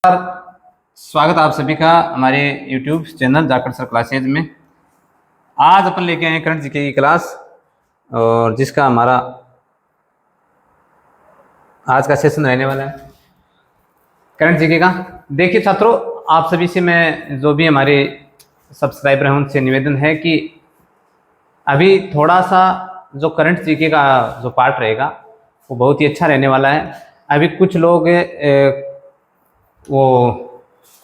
स्वागत आप सभी का हमारे YouTube channel Jakhar sir classes में। आज अपन लेके आए करंट जीके की क्लास और जिसका हमारा आज का सेशन रहने वाला है करंट जीके का। देखिए छात्रों, आप सभी से मैं जो भी हमारे सब्सक्राइबर हैं उनसे निवेदन है कि अभी थोड़ा सा जो करंट जीके का जो पार्ट रहेगा वो बहुत ही अच्छा रहने वाला है। अभी कुछ लोग वो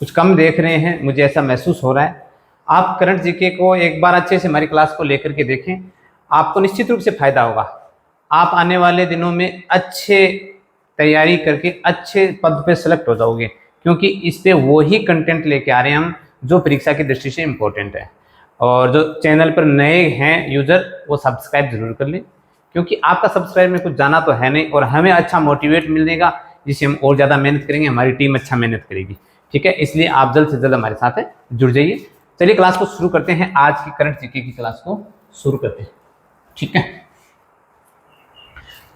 कुछ कम देख रहे हैं, मुझे ऐसा महसूस हो रहा है। आप करंट जीके को एक बार अच्छे से हमारी क्लास को लेकर के देखें, आपको निश्चित रूप से फायदा होगा। आप आने वाले दिनों में अच्छे तैयारी करके अच्छे पद पे सेलेक्ट हो जाओगे, क्योंकि इस पे वही कंटेंट लेके आ रहे हैं हम जो परीक्षा की दृष्टि से इम्पोर्टेंट है। और जो चैनल पर नए हैं यूजर वो सब्सक्राइब जरूर कर लें, क्योंकि आपका सब्सक्राइब में कुछ जाना तो है नहीं और हमें अच्छा मोटिवेट मिलेगा, जिससे हम और ज़्यादा मेहनत करेंगे, हमारी टीम अच्छा मेहनत करेगी। ठीक है, इसलिए आप जल्द से जल्द हमारे साथ जुड़ जाइए। चलिए क्लास को शुरू करते हैं, आज की करंट जीके की क्लास को शुरू करते हैं। ठीक है,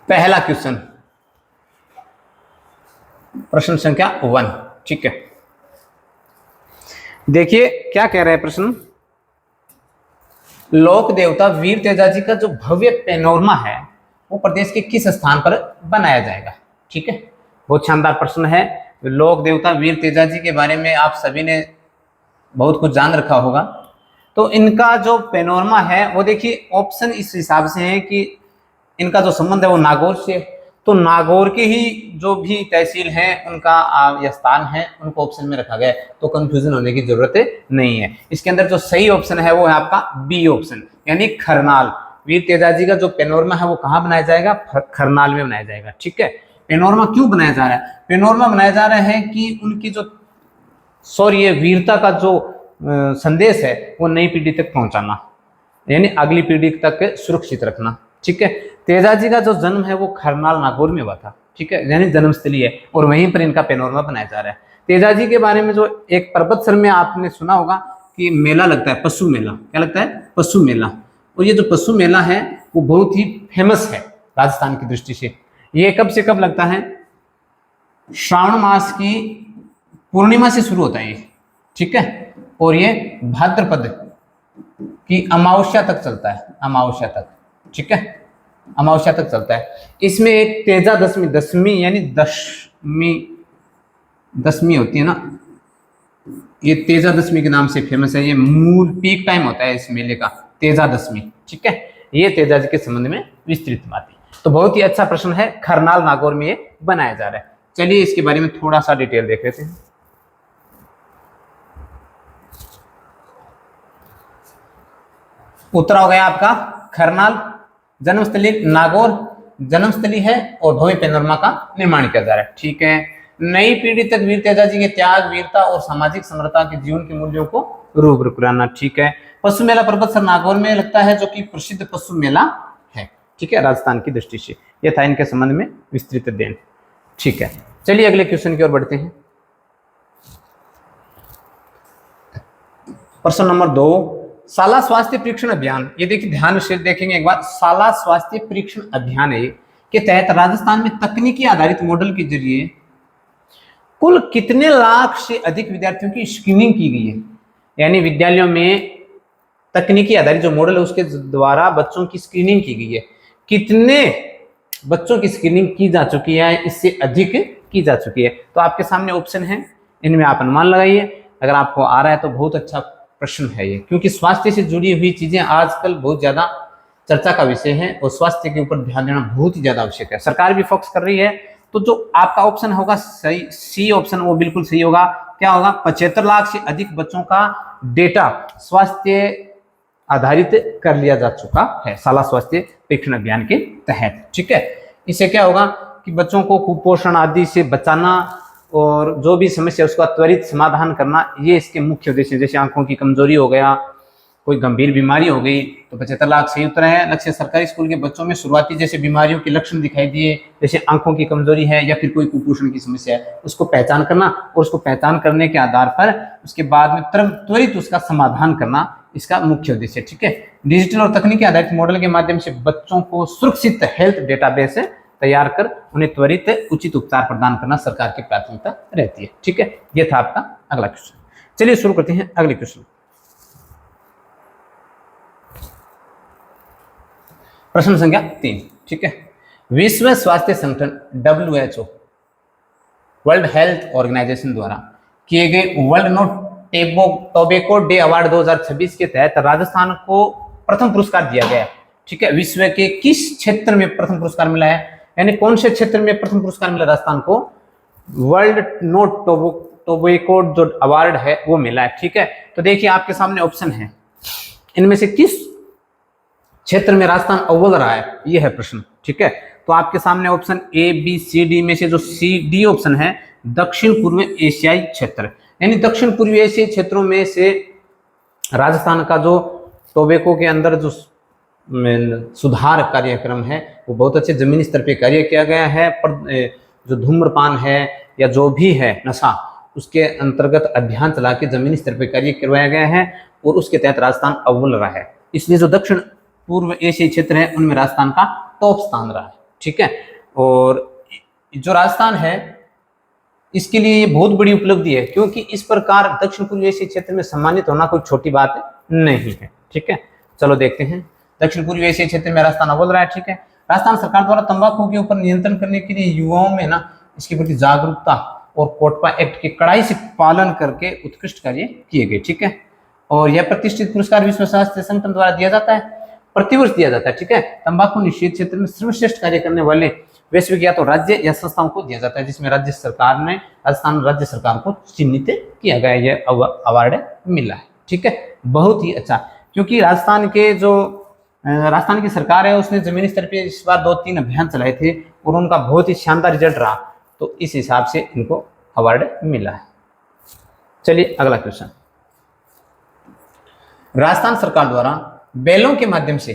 पहला क्वेश्चन, प्रश्न संख्या 1। ठीक है, देखिए क्या कह रहा है प्रश्न। लोक देवता वीर तेजाजी का जो भव्य पैनोरमा है वो प्रदेश के किस स्थान पर बनाया जाएगा। ठीक है, बहुत शानदार प्रश्न है। लोक देवता वीर तेजाजी के बारे में आप सभी ने बहुत कुछ जान रखा होगा। तो इनका जो पैनोरमा है वो देखिए ऑप्शन इस हिसाब से है कि इनका जो संबंध है वो नागौर से, तो नागौर के ही जो भी तहसील है उनका यह स्थान है, उनको ऑप्शन में रखा गया है, तो कंफ्यूजन होने की जरूरत नहीं है। इसके अंदर जो सही ऑप्शन है वो है आपका बी ऑप्शन, यानी खरनाल। वीर तेजाजी का जो पैनोरमा है वो कहाँ बनाया जाएगा, खरनाल में बनाया जाएगा। ठीक है, पैनोरमा क्यों बनाया जा रहा है, पैनोरमा बनाया जा रहा है कि उनकी जो शौर्य वीरता का जो संदेश है वो नई पीढ़ी तक पहुंचाना, यानी अगली पीढ़ी तक सुरक्षित रखना। ठीक है, तेजाजी का जो जन्म है वो खरनाल नागौर में हुआ था। ठीक है, यानी जन्मस्थली है और वहीं पर इनका पैनोरमा बनाया जा रहा है। तेजाजी के बारे में जो एक पर्वत सर में आपने सुना होगा कि मेला लगता है, पशु मेला। क्या लगता है, पशु मेला। और ये जो पशु मेला है वो बहुत ही फेमस है राजस्थान की दृष्टि से। ये कब से कब लगता है, श्रावण मास की पूर्णिमा से शुरू होता है ये। ठीक है, और ये भाद्रपद की अमावस्या तक चलता है, अमावस्या तक। ठीक है, अमावस्या तक चलता है। इसमें एक तेजा दशमी, दशमी यानी दशमी होती है ना, ये तेजा दशमी के नाम से फेमस है। ये मूल पीक टाइम होता है इस मेले का, तेजा दशमी। ठीक है, ये तेजा जी के संबंध में विस्तृत बात है। तो बहुत ही अच्छा प्रश्न है, खरनाल नागौर में ये बनाया जा रहा है। चलिए इसके बारे में थोड़ा सा डिटेल देख लेते हैं। उत्तर हो गया आपका खरनाल, जन्मस्थली नागौर, जन्मस्थली है और भव्य पैनोरमा का निर्माण किया जा रहा है। ठीक है, नई पीढ़ी तक वीर तेजाजी के त्याग, वीरता और सामाजिक समरता के जीवन के मूल्यों को रूबरू कराना। ठीक है, पशु मेला पर्वत सर नागौर में लगता है, जो कि प्रसिद्ध पशु मेला है। ठीक है, राजस्थान की दृष्टि से यह था इनके संबंध में विस्तृत अध्ययन। ठीक है, चलिए अगले क्वेश्चन की ओर बढ़ते हैं। प्रश्न नंबर 2, शाला स्वास्थ्य परीक्षण अभियान। ये देखिए ध्यान से देखेंगे एक बार, शाला स्वास्थ्य परीक्षण अभियान है के तहत राजस्थान में तकनीकी आधारित मॉडल के जरिए कुल कितने लाख से अधिक विद्यार्थियों की स्क्रीनिंग की गई है। यानी विद्यालयों में तकनीकी आधारित जो मॉडल है उसके द्वारा बच्चों की स्क्रीनिंग की गई है। कितने बच्चों की स्क्रीनिंग की जा चुकी है, इससे अधिक की जा चुकी है। तो आपके सामने ऑप्शन है, इनमें आप अनुमान लगाइए। अगर आपको आ रहा है तो बहुत अच्छा प्रश्न है ये, क्योंकि स्वास्थ्य से जुड़ी हुई चीजें आजकल बहुत ज्यादा चर्चा का विषय है और स्वास्थ्य के ऊपर ध्यान देना बहुत ही ज्यादा आवश्यक है। सरकार भी फोकस कर रही है। तो जो आपका ऑप्शन होगा सही, सी ऑप्शन, वो बिल्कुल सही होगा। क्या होगा, 75 लाख से अधिक बच्चों का डेटा स्वास्थ्य आधारित कर लिया जा चुका है शाला स्वास्थ्य परीक्षण अभियान के तहत। ठीक है, इससे क्या होगा कि बच्चों को कुपोषण आदि से बचाना और जो भी समस्या उसका त्वरित समाधान करना, ये इसके मुख्य उद्देश्य है। जैसे आंखों की कमजोरी हो गया, कोई गंभीर बीमारी हो गई, तो 75 लाख सही उत्तर है। लक्ष्य सरकारी स्कूल के बच्चों में शुरुआती जैसे बीमारियों के लक्षण दिखाई दिए, जैसे आंखों की कमजोरी है या फिर कोई कुपोषण की समस्या है, उसको पहचान करना और उसको पहचान करने के आधार पर उसके बाद में त्वरित उसका समाधान करना, इसका मुख्य उद्देश्य है। ठीक है, डिजिटल और तकनीकी आधारित मॉडल के माध्यम से बच्चों को सुरक्षित हेल्थ डेटाबेस तैयार कर उन्हें त्वरित उचित उपचार प्रदान करना सरकार की प्राथमिकता रहती है। ठीक है, ये था आपका अगला क्वेश्चन। चलिए शुरू करते हैं अगले क्वेश्चन। प्रश्न संख्या 3। ठीक है, विश्व स्वास्थ्य संगठन WHO वर्ल्ड हेल्थ ऑर्गेनाइजेशन द्वारा किए गए world no tobacco day award 2026 के तहत राजस्थान को प्रथम पुरस्कार दिया गया। ठीक है, विश्व के किस क्षेत्र में प्रथम पुरस्कार मिला है, यानी कौन से क्षेत्र में प्रथम पुरस्कार मिला राजस्थान को? वर्ल्ड नो टोबैको जो अवार्ड है वो मिला है। ठीक है, तो देखिए आपके सामने ऑप्शन है, इनमें से किस क्षेत्र में राजस्थान अव्वल रहा है, ये है प्रश्न। ठीक है, तो आपके सामने option A, B, C, D में से जो D ऑप्शन है दक्षिण पूर्व एशियाई क्षेत्र, यानी दक्षिण पूर्वी एशियाई क्षेत्रों में से राजस्थान का जो टोबैको के अंदर जो सुधार कार्यक्रम है वो बहुत अच्छे जमीनी स्तर पे कार्य किया गया है। पर जो धूम्रपान है या जो भी है नशा, उसके अंतर्गत अभियान चला के जमीनी स्तर पे कार्य करवाया गया है और उसके तहत राजस्थान अव्वल रहा है। इसलिए जो दक्षिण पूर्व एशियाई क्षेत्र है उनमें राजस्थान का टॉप स्थान रहा है। ठीक है, और जो राजस्थान है इसके लिए ये बहुत बड़ी उपलब्धि है, क्योंकि इस प्रकार दक्षिण पूर्व एशियाई क्षेत्र में सम्मानित होना कोई छोटी बात नहीं है। ठीक है, चलो देखते हैं। दक्षिण पूर्व एशियाई क्षेत्र में राजस्थान अव्वल रहा है। ठीक है, राजस्थान सरकार द्वारा तंबाकू के ऊपर नियंत्रण करने के लिए युवाओं में ना इसके प्रति जागरूकता और कोटपा एक्ट के कड़ाई से पालन करके उत्कृष्ट कार्य किए गए। ठीक है, और यह प्रतिष्ठित पुरस्कार विश्व स्वास्थ्य संगठन द्वारा दिया जाता है, प्रतिवर्ष दिया जाता है। ठीक है, तंबाकू निषेध क्षेत्र में सर्वश्रेष्ठ कार्य करने वाले वैश्विक या तो राज्य या संस्थाओं को दिया जाता है, जिसमें राज्य सरकार ने राजस्थान राज्य सरकार को चिन्हित किया गया, यह अवार्ड मिला है। ठीक है, बहुत ही अच्छा, क्योंकि राजस्थान की सरकार है उसने जमीनी स्तर पे इस बार 2-3 अभियान चलाए थे और उनका बहुत ही शानदार रिजल्ट रहा, तो इस हिसाब से इनको अवार्ड मिला है। चलिए अगला क्वेश्चन। राजस्थान सरकार द्वारा बैलों के माध्यम से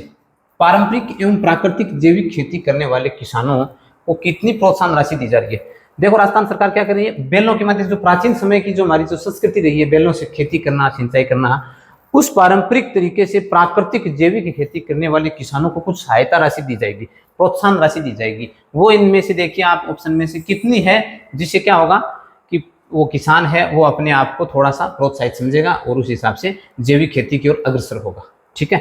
पारंपरिक एवं प्राकृतिक जैविक खेती करने वाले किसानों को कितनी प्रोत्साहन राशि दी जा रही है? देखो राजस्थान सरकार क्या कर रही है, बैलों के माध्यम से जो प्राचीन समय की जो हमारी जो संस्कृति रही है बैलों से खेती करना, सिंचाई करना, उस पारंपरिक तरीके से प्राकृतिक जैविक खेती करने वाले किसानों को कुछ सहायता राशि दी जाएगी, प्रोत्साहन राशि दी जाएगी। वो इनमें से देखिए आप ऑप्शन में से कितनी है, जिससे क्या होगा कि वो किसान है वो अपने आप को थोड़ा सा प्रोत्साहित समझेगा और उस हिसाब से जैविक खेती की ओर अग्रसर होगा। ठीक है,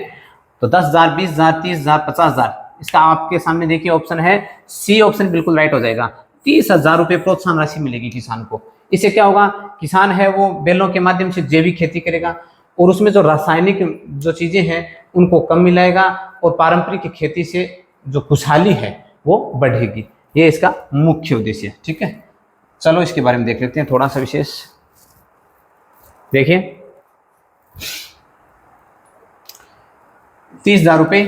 तो 10,000, 20,000, 30,000, 50,000, इसका आपके सामने देखिए ऑप्शन है सी ऑप्शन बिल्कुल राइट हो जाएगा। 30,000 रुपये प्रोत्साहन राशि मिलेगी किसान को। इससे क्या होगा, किसान है वो बैलों के माध्यम से जैविक खेती करेगा और उसमें जो रासायनिक जो चीजें हैं उनको कम मिलाएगा और पारंपरिक खेती से जो खुशहाली है वो बढ़ेगी। ये इसका मुख्य उद्देश्य है। ठीक है, चलो इसके बारे में देख लेते हैं थोड़ा सा विशेष। देखिए 30,000 रुपये,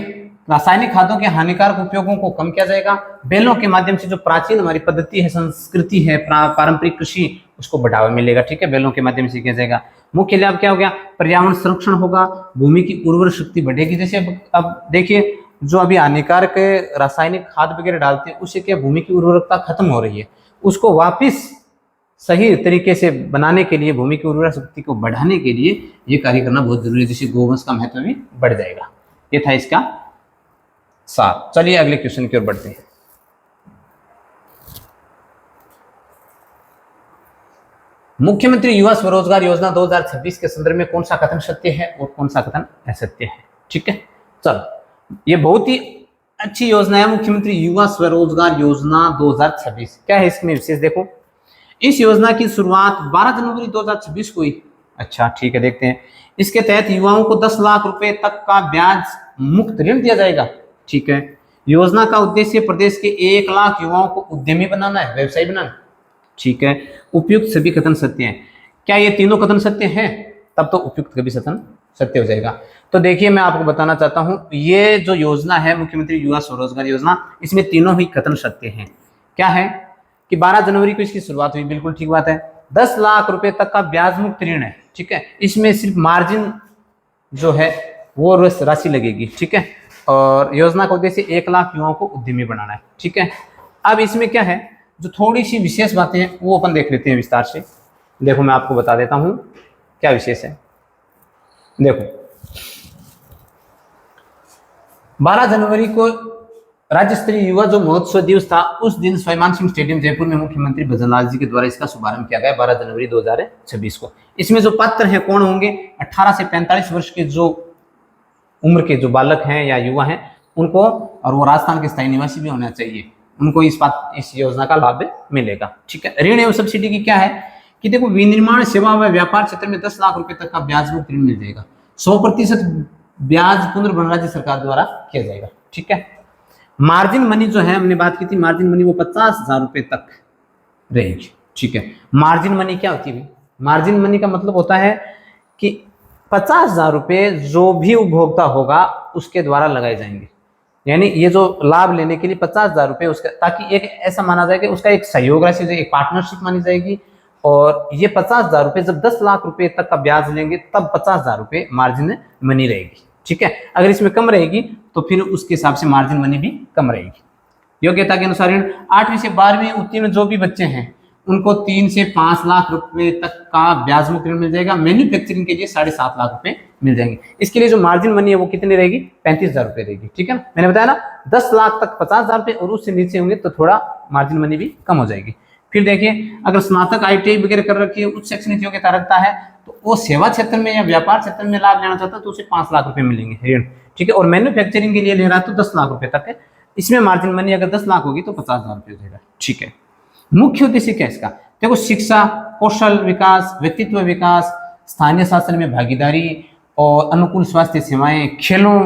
रासायनिक खादों के हानिकारक उपयोगों को कम किया जाएगा। बैलों के माध्यम से जो प्राचीन हमारी पद्धति है, संस्कृति है, पारंपरिक कृषि, उसको बढ़ावा मिलेगा। ठीक है, बैलों के माध्यम से किया जाएगा। मुख्य लाभ क्या हो गया, पर्यावरण संरक्षण होगा, भूमि की उर्वर शक्ति बढ़ेगी। जैसे अब देखिए जो अभी हानिकारक रासायनिक खाद वगैरह डालते हैं उससे क्या भूमि की उर्वरकता खत्म हो रही है, उसको वापिस सही तरीके से बनाने के लिए, भूमि की उर्वरा शक्ति को बढ़ाने के लिए ये कार्य करना बहुत जरूरी है, जिससे गोवंश का महत्व भी बढ़ जाएगा। ये था इसका सार। चलिए अगले क्वेश्चन की ओर बढ़ते हैं। मुख्यमंत्री युवा स्वरोजगार योजना 2026 के संदर्भ में कौन सा कथन सत्य है और कौन सा कथन असत्य है? ठीक है, चलो ये बहुत ही अच्छी योजना है मुख्यमंत्री युवा स्वरोजगार योजना 2026। क्या है इसमें विशेष, देखो इस योजना की शुरुआत 12 जनवरी 2026 को हुई। अच्छा ठीक है, देखते हैं। इसके तहत युवाओं को 10 लाख रुपए तक का ब्याज मुक्त ऋण दिया जाएगा। ठीक है, योजना का उद्देश्य प्रदेश के 1 लाख युवाओं को उद्यमी बनाना है, व्यवसायी बनाना। ठीक है, उपयुक्त सभी कथन सत्य हैं। क्या ये तीनों कथन सत्य हैं? तब तो उपयुक्त कभी कथन सत्य हो जाएगा। तो देखिए मैं आपको बताना चाहता हूं, ये जो योजना है मुख्यमंत्री युवा स्वरोजगार योजना, इसमें तीनों ही कथन सत्य हैं। क्या है कि 12 जनवरी को इसकी शुरुआत हुई, बिल्कुल ठीक बात है। 10 लाख रुपए तक का ब्याज मुक्त ऋण है। ठीक है, इसमें सिर्फ मार्जिन जो है वो राशि लगेगी। ठीक है, और योजना का उद्देश्य 1 लाख युवाओं को उद्यमी बनाना है। ठीक है, अब इसमें क्या है, जो थोड़ी सी विशेष बातें हैं वो अपन देख लेते हैं विस्तार से। देखो मैं आपको बता देता हूं क्या विशेष है। देखो 12 जनवरी को राज्य स्तरीय युवा जो महोत्सव दिवस था उस दिन स्वयंमान सिंह स्टेडियम जयपुर में मुख्यमंत्री भजनलाल जी के द्वारा इसका शुभारंभ किया गया 12 जनवरी 2026 को। इसमें जो पात्र हैं कौन होंगे, 18 से 45 वर्ष के जो उम्र के जो बालक हैं या युवा हैं उनको, और वो राजस्थान के स्थायी निवासी भी होना चाहिए, उनको इस योजना का लाभ मिलेगा। ठीक है। ऋण एवं सब्सिडी की क्या है कि देखो, विनिर्माण सेवा व व्यापार क्षेत्र में 10 लाख रुपए तक का ब्याज मुक्त ऋण मिल जाएगा। 100% ब्याज पुनर्भरण राज्य सरकार द्वारा किया जाएगा। ठीक है। मार्जिन मनी जो है, हमने बात की थी मार्जिन मनी, वो 50,000 रुपए तक रहेगी। ठीक है। मार्जिन मनी क्या होती है? मार्जिन मनी का मतलब होता है कि 50,000 रुपए जो भी उपभोक्ता होगा उसके द्वारा लगाए जाएंगे। यानी ये जो लाभ लेने के लिए 50,000 रुपए उसका, ताकि एक ऐसा माना जाए कि उसका एक सहयोग राशि, एक पार्टनरशिप मानी जाएगी। और ये 50,000 रुपए जब 10 लाख रुपए तक का ब्याज लेंगे तब 50,000 रुपए मार्जिन मनी रहेगी। ठीक है। अगर इसमें कम रहेगी तो फिर उसके हिसाब से मार्जिन मनी भी कम रहेगी। योग्यता के अनुसार 8वीं से 12वीं उत्तीर्ण जो भी बच्चे हैं उनको 3 से 5 लाख रुपए तक का ब्याज मुक्त ऋण मिल जाएगा। मैन्युफैक्चरिंग के लिए 7.5 लाख रुपए मिल जाएंगे। इसके लिए जो मार्जिन मनी है वो कितनी रहेगी? 35,000 रुपए रहेगी। ठीक है ना, मैंने बताया ना 10 लाख तक 50,000 रुपए, और उससे नीचे होंगे तो थोड़ा मार्जिन मनी भी कम हो जाएगी। फिर देखिए, अगर स्नातक ITI वगैरह कर रखी है, उच्च शैक्षणिक योग्यता रखता है, तो वो सेवा क्षेत्र में या व्यापार क्षेत्र में लाभ लेना चाहता है तो उसे 5 लाख रुपए मिलेंगे ऋण। ठीक है। और मैन्युफैक्चरिंग के लिए ले रहा है तो 10 लाख रुपए तक है। इसमें मार्जिन मनी अगर 10 लाख होगी तो 50,000 रुपए देगा। ठीक है। मुख्य उद्देश्य क्या है इसका? देखो, शिक्षा, कौशल विकास, व्यक्तित्व विकास, स्थानीय शासन में भागीदारी और अनुकूल स्वास्थ्य सेवाएं, खेलों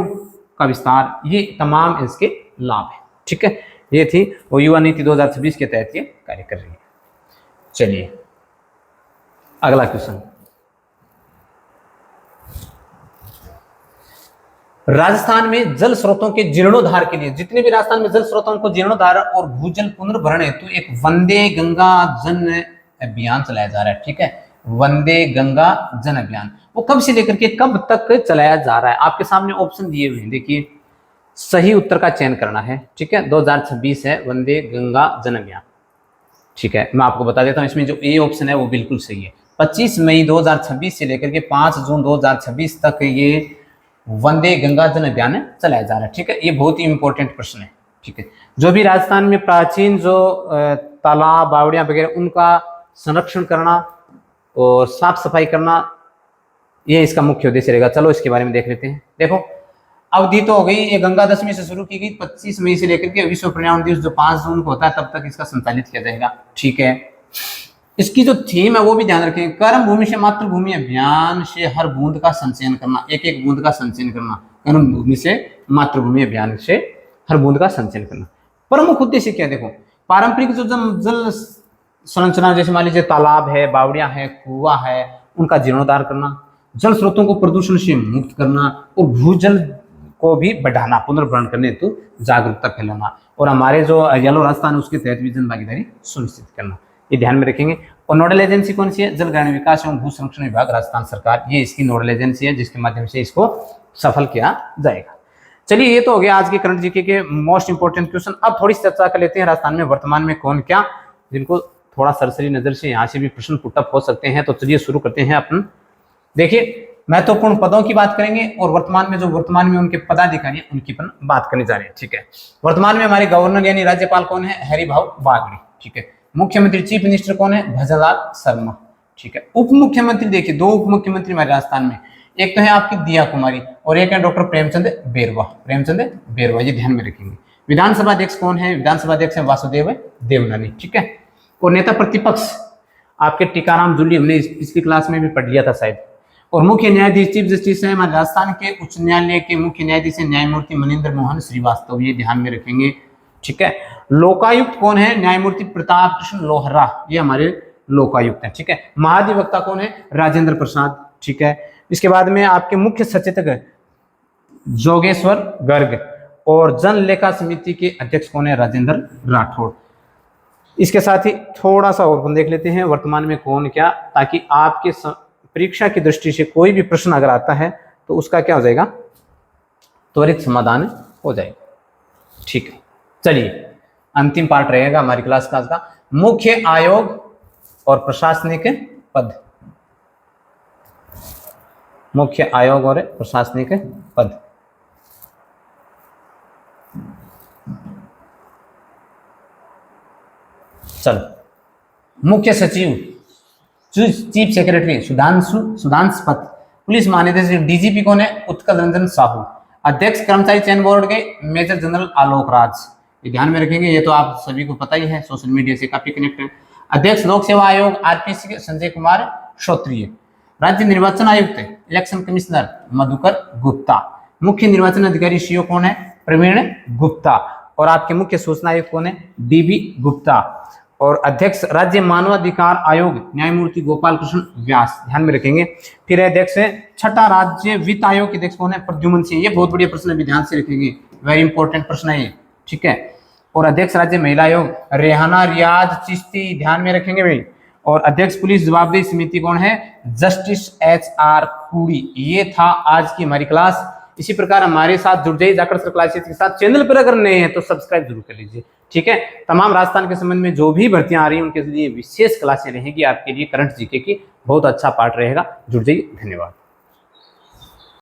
का विस्तार, ये तमाम इसके लाभ है। ठीक है। ये थी वो युवा नीति 2026 के तहत ये कार्य कर रही है। चलिए अगला क्वेश्चन, राजस्थान में जल स्रोतों के जीर्णोद्धार के लिए, जितने भी राजस्थान में जल स्रोतों को जीर्णोद्धार और भूजल पुनर्भरण हेतु एक वंदे गंगा जन अभियान चलाया जा रहा है। ठीक है। वंदे गंगा जन अभियान वो कब से लेकर के कब तक चलाया जा रहा है? आपके सामने ऑप्शन दिए हुए हैं, देखिए सही उत्तर का चयन करना है। ठीक है। 2026 है वंदे गंगा जन अभियान। ठीक है। मैं आपको बता देता हूं, इसमें जो ए ऑप्शन है वो बिल्कुल सही है। 25 मई 2026 से लेकर के 5 जून 2026 तक ये वंदे गंगा जन अभियान चलाया जा रहा है। ठीक है। ये बहुत ही इंपॉर्टेंट प्रश्न है। ठीक है। जो भी राजस्थान में प्राचीन जो तालाब, बावड़ियां वगैरह, उनका संरक्षण करना और साफ सफाई करना, ये इसका मुख्य उद्देश्य रहेगा। चलो इसके बारे में देख लेते हैं। देखो, अवधि तो हो गई, ये गंगा दशमी से शुरू की गई 25 मई से लेकर के विश्व पर्यावरण दिवस जो 5 जून को होता है तब तक इसका संचालित किया जाएगा। ठीक है। इसकी जो थीम है वो भी ध्यान रखें, कर्म भूमि से मातृभूमि अभियान से हर बूंद का संचयन करना, एक एक बूंद का संचयन करना। कर्म भूमि से मातृभूमि अभियान से हर बूंद का संचयन करना। प्रमुख उद्देश्य क्या? देखो, पारंपरिक जो जल संरचना, जैसे मान लीजिए तालाब है, बावड़ियां है, कुआं है, उनका जीर्णोद्धार करना, जल स्रोतों को प्रदूषण से मुक्त करना और भूजल को भी बढ़ाना, पुनर्भरण करने हेतु जागरूकता फैलाना, और हमारे जो येलो राजस्थान है उसके तहत भी जन भागीदारी सुनिश्चित करना, ये ध्यान में रखेंगे। और नोडल एजेंसी कौन सी है? जल ग्रामीण विकास एवं भू संरक्षण विभाग राजस्थान सरकार, ये इसकी नोडल एजेंसी है जिसके माध्यम से इसको सफल किया जाएगा। चलिए, ये तो हो गया आज के करंट जीके के मोस्ट इंपोर्टेंट क्वेश्चन। अब थोड़ी चर्चा कर लेते हैं राजस्थान में वर्तमान में कौन क्या, जिनको थोड़ा सरसरी नजर से यहाँ से भी प्रश्न पुटअप हो सकते हैं। तो चलिए शुरू करते हैं अपन। देखिए, महत्वपूर्ण पदों की बात करेंगे और वर्तमान में उनके पदाधिकारी उनकी पर बात करने जा रहे हैं। ठीक है। वर्तमान में हमारे गवर्नर यानी राज्यपाल कौन है? हरिभाऊ बागड़ी। ठीक है। मुख्यमंत्री चीफ मिनिस्टर कौन है? भजनलाल शर्मा। ठीक है। उप मुख्यमंत्री देखिए, 2 उप मुख्यमंत्री हमारे राजस्थान में, एक तो है आपकी दिया कुमारी और एक है डॉक्टर प्रेमचंद बेरवा, ये ध्यान में रखेंगे। विधानसभा अध्यक्ष कौन है? विधानसभा अध्यक्ष है वासुदेव देवनानी। ठीक है। और नेता प्रतिपक्ष आपके टीकाराम जूली, हमने पिछली क्लास में भी पढ़ लिया था शायद। और मुख्य न्यायाधीश चीफ जस्टिस है हमारे राजस्थान के उच्च न्यायालय के मुख्य न्यायाधीश है न्यायमूर्ति मनिंदर मोहन श्रीवास्तव, ये ध्यान में रखेंगे। ठीक है। लोकायुक्त कौन है? न्यायमूर्ति प्रताप कृष्ण लोहरा, ये हमारे लोकायुक्त हैं। ठीक है। महाधिवक्ता कौन है? राजेंद्र प्रसाद। ठीक है। इसके बाद में आपके मुख्य सचेतक जोगेश्वर गर्ग, और जन लेखा समिति के अध्यक्ष कौन है? राजेंद्र राठौड़। इसके साथ ही थोड़ा सा और देख लेते हैं वर्तमान में कौन क्या, ताकि आपके परीक्षा की दृष्टि से कोई भी प्रश्न अगर आता है तो उसका क्या हो जाएगा? त्वरित समाधान हो जाएगा। ठीक है। चलिए, अंतिम पार्ट रहेगा हमारी क्लास का मुख्य आयोग और प्रशासनिक पद। मुख्य आयोग और प्रशासनिक पद। चलो, मुख्य सचिव चीफ सेक्रेटरी सुधांशु पथ, पुलिस महानिदेशक डीजीपी कौन है? उत्कल रंजन साहू। अध्यक्ष कर्मचारी चयन बोर्ड के मेजर जनरल आलोक राज, ये ध्यान में रखेंगे, ये तो आप सभी को पता ही है, सोशल मीडिया से काफी कनेक्ट है। अध्यक्ष लोक सेवा आयोग आरपीसी के संजय कुमार श्रोत्रिय। राज्य निर्वाचन आयुक्त इलेक्शन कमिश्नर मधुकर गुप्ता। मुख्य निर्वाचन अधिकारी सीओ कौन है? प्रवीण गुप्ता। और आपके मुख्य सूचना आयुक्त कौन है? डीबी गुप्ता। और अध्यक्ष राज्य मानवाधिकार आयोग न्यायमूर्ति गोपाल कृष्ण व्यास, ध्यान में रखेंगे। फिर अध्यक्ष है छठा राज्य वित्त आयोग के अध्यक्ष कौन है? प्रद्युमन सिंह। ये बहुत बढ़िया प्रश्न है, भी ध्यान से रखेंगे, वेरी इंपॉर्टेंट प्रश्न है ये, ठीक है। और अध्यक्ष राज्य महिला आयोग रेहाना रियाज चिश्ती, ध्यान में रखेंगे भाई। और अध्यक्ष पुलिस जवाबदेही समिति कौन है? Justice HR कूड़ी। ये था आज की हमारी क्लास। इसी प्रकार हमारे साथ जुड़ जाइए जाकर सर क्लासेस के साथ। चैनल पर अगर नए हैं तो सब्सक्राइब जरूर कर लीजिए, ठीक है। तमाम राजस्थान के संबंध में जो भी भर्तियां आ रही हैं उनके लिए विशेष क्लासें रहेंगी आपके लिए, करंट जीके की बहुत अच्छा पार्ट रहेगा। जुड़ जाइए, धन्यवाद।